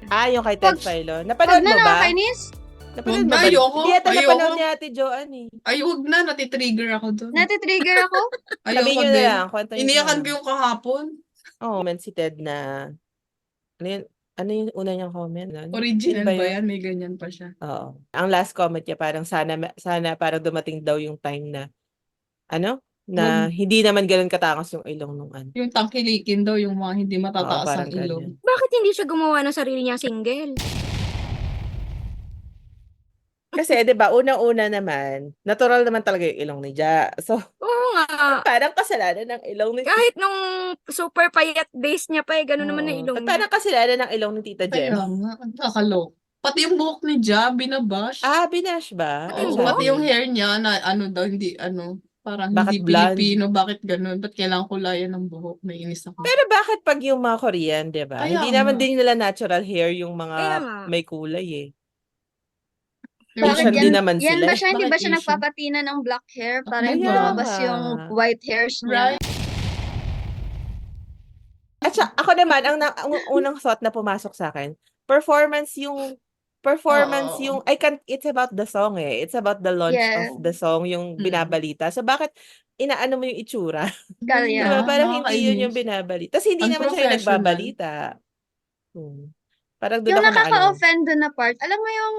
Yung kay Ted Wag, Filon. wag Napanood na, mo ba? nakakainis. Napanood Wag mo na, ba? ayoko. Hindi yata Ayoko. napanood ni Ate Joanne eh. Ay, wag na. Natitrigger ako doon. Natitrigger ako. Sabihin Ayoko nyo na din. lang, kwento nyo na Iniyakan ko lang. yung kahapon. Comment si Ted na, ano yung una niyang comment? Ano? Original Yun ba yun? yan? May ganyan pa siya. Oo. Ang last comment niya, parang sana parang dumating daw yung time na, na hindi naman ganun katakas yung ilong nung ano. Yung tangkilikin daw, yung mga hindi Oo, matataas parang ang ilong. ganyan. Bakit hindi siya gumawa ng sarili niyang single? Kasi, di ba, unang-una naman, natural naman talaga yung ilong ni Ja. So, Oo nga. parang kasalanan ng ilong ni Kahit nung super payat days niya pa, gano'n naman na Oo. ilong niya. Parang kasalanan ng ilong ni Tita Kaya Jem. nga, ang kakalok. Pati yung buhok ni Ja, binabash. Binash ba? Pati Oo, yung pati Sabi. yung hair niya na ano daw, hindi parang Bakit hindi blonde? Pilipino, bakit ganun? Ba't kailangan kulayan ng buhok? Naiinis ako. Pero bakit pag yung mga Korean, di ba? Kaya Hindi naman nga. din nila natural hair yung Kaya mga nga. may kulay eh. Bakit Asian din naman yan sila ba eh. siya? Hindi ba Bakit siya Asian? nagpapatina ng black hair para hindi Diba? lumabas yung white hairs niya? Right? At saka, ako naman, ang unang thought na pumasok sa akin, performance yung, Oo. it's about the song eh. It's about the launch Yes. of the song, yung binabalita. So, bakit inaano mo yung itsura? Kalya. Diba? Parang hindi yun yung Nakakainis. binabalita. Tapos hindi naman siya yung Unprofessional. nagbabalita. Parang doon Yung ako na ano. nakaka-offend doon na part, alam mo yung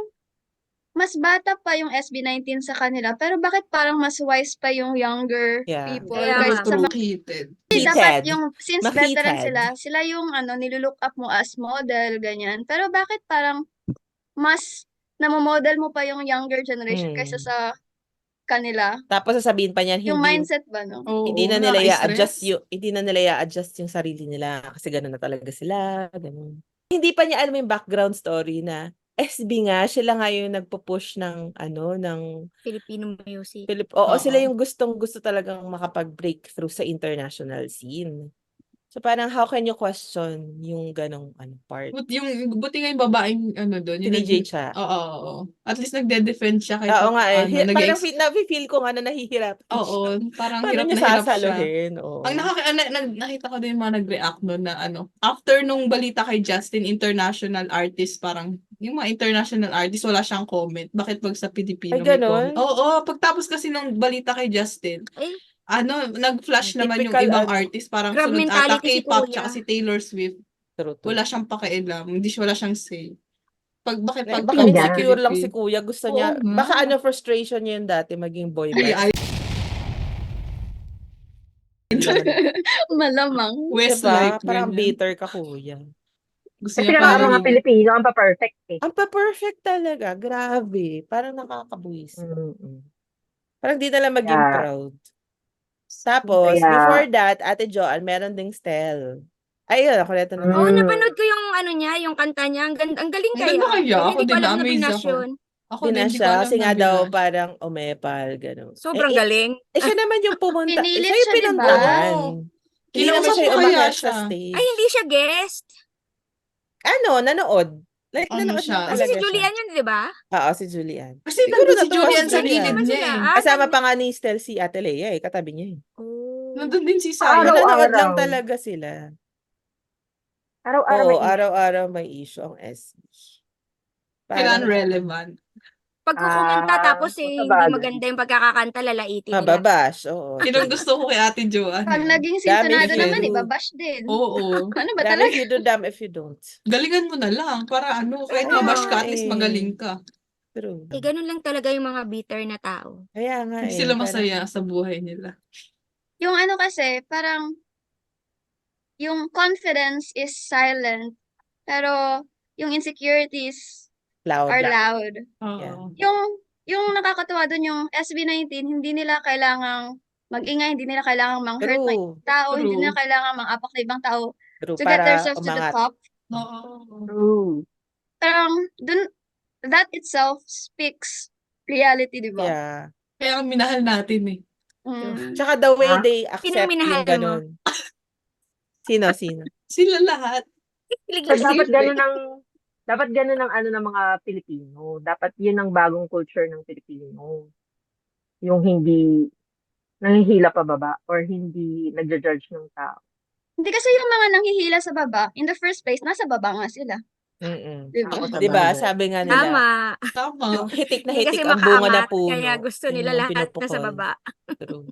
mas bata pa yung SB19 sa kanila, pero bakit parang mas wise pa yung younger Yeah. people? Kaya Kaysa sa mga Heated. dapat Heated. yung, since veteran Makited. sila yung nilulook up mo as model, ganyan. Pero bakit parang mas namomodel mo pa yung younger generation kaysa sa kanila? Tapos sasabihin pa niyan, Yung hindi mindset ba, no? Oo, hindi na nila i-adjust nakaka-stress. hindi na nila i-adjust yung sarili nila kasi gano'n na talaga sila, gano'n. Hindi pa niya alam yung background story na SB nga, sila nga yung nagpo-push ng ng Filipino music. Oo, sila Oo. yung gustong-gusto talagang makapag-breakthrough sa international scene. So parang how can you question yung ganong part? Buti nga yung babaeng doon. Si DJ Cha. Oo. At least nagde-defend siya kahit Oo nga eh. Parang nag-ex. nafe-feel ko nga na nahihirapan Oo, siya. parang Paano hirap niya na hirap siya. sasaluhin? Oo. Ang nakita ko din yung mga nag-react noon na after nung balita kay Justin, international artist, parang yung mga international artist, wala siyang comment. Bakit pag sa Pilipino Ay, may comment? ganon? Oo, pagtapos kasi nung balita kay Justin, Eh, nag-flash naman yung Typical, ibang artist, parang grab sunod ata mentality si K-pop Kuya. tsaka si Taylor Swift. True. Wala siyang pakialam, wala siyang say. Bakit pag Baka kami sa insecure lang si Philippines? Kuya. Gusto Oo niya, nga. baka frustration niya yung dati maging boy Ay, band. Malamang. Westlife, Diba? Parang ganyan. bitter ka, Kuya. Gusto Kasi niya nga ang mga parang Pilipino, ang pa-perfect eh. Ang pa-perfect talaga. Grabe. Parang nakakabuwis. Mm. Parang di na lang maging Kaya, proud. Tapos, kaya, before that, Ate Joanne, meron ding Stel. Ayun, ako neto na. Oo, Mm. napanood ko yung niya, yung kanta niya. Ang galing Ang kaya. ganda kaya. Pero Ako hindi ko din alam na na-amaze binash ako. yun. Ako din, Binash hindi ko siya alam kasi na nga daw binash. parang umepal, gano'n. Sobrang galing. Siya naman yung pumunta. Pinilit Siya yung siya, di ba? pinuntahan. Oo. Hindi naman Kinausap siya mo yung kaya umakyat sa siya? stage. Ay, hindi siya guest. Nanood. Like, Ano nanood siya? lang Kasi talaga si siya. Julian yun, di ba? Oo, si Julian. Kasi Siguro nandun si natuwa Julian sa Nag-meet gilid naman niya sila. eh. Kasama pa nga ni Stel si Ate Lea eh. Katabi niya eh. Oh. Nandun din si Saya. Nanonood lang araw-araw. talaga sila. Araw-araw Oo, may issue. araw-araw may issue ang SB. Kailan Parang relevant. Pag kukumanta tapos Kung hindi sabagay. maganda yung pagkakakanta, lalaitin nila. mababash. Oo. Yun ang gusto ko kay Ate Joanne. Pag naging Damn sintonado if you naman, do. ibabash din. Oo. Ano ba Damn talaga? if you do, damn if you don't. Galingan mo na lang para kahit Kaya mabash nga ka, at least eh. magaling ka. True. Ganun lang talaga yung mga bitter na tao. Kaya nga Hindi eh. sila Parang, masaya sa buhay nila. Yung kasi, parang, yung confidence is silent, pero yung insecurities loud. are loud. Oo. Yung nakakatuwa dun, yung SB19, hindi nila kailangang mag-ingay, hindi nila kailangang mang-hurt ng True. tao, hindi True. nila kailangang mang-apak na ibang tao True. to get Para themselves to the umangat. top. Oo. True. Parang, that itself speaks reality, di ba? Yeah. Kaya ang minahal natin eh. Mm. Tsaka the way Ha? they Sinong accept minahal yung ganun. Sino? Sila lahat. So, dapat ganun ang ng mga Pilipino. Dapat yun ang bagong culture ng Pilipino. Yung hindi nanghihila pababa or hindi nagja-judge ng tao. Hindi kasi yung mga nanghihila sa baba, in the first place, nasa baba nga sila. Diba? Ako sa Diba? bagay. Sabi nga nila, Tama. Tama. yung hitik na Hindi hitik kasi ang bunga na makaangat, puno. kaya gusto Yun nila yung lahat nasa pinupukol. baba. True.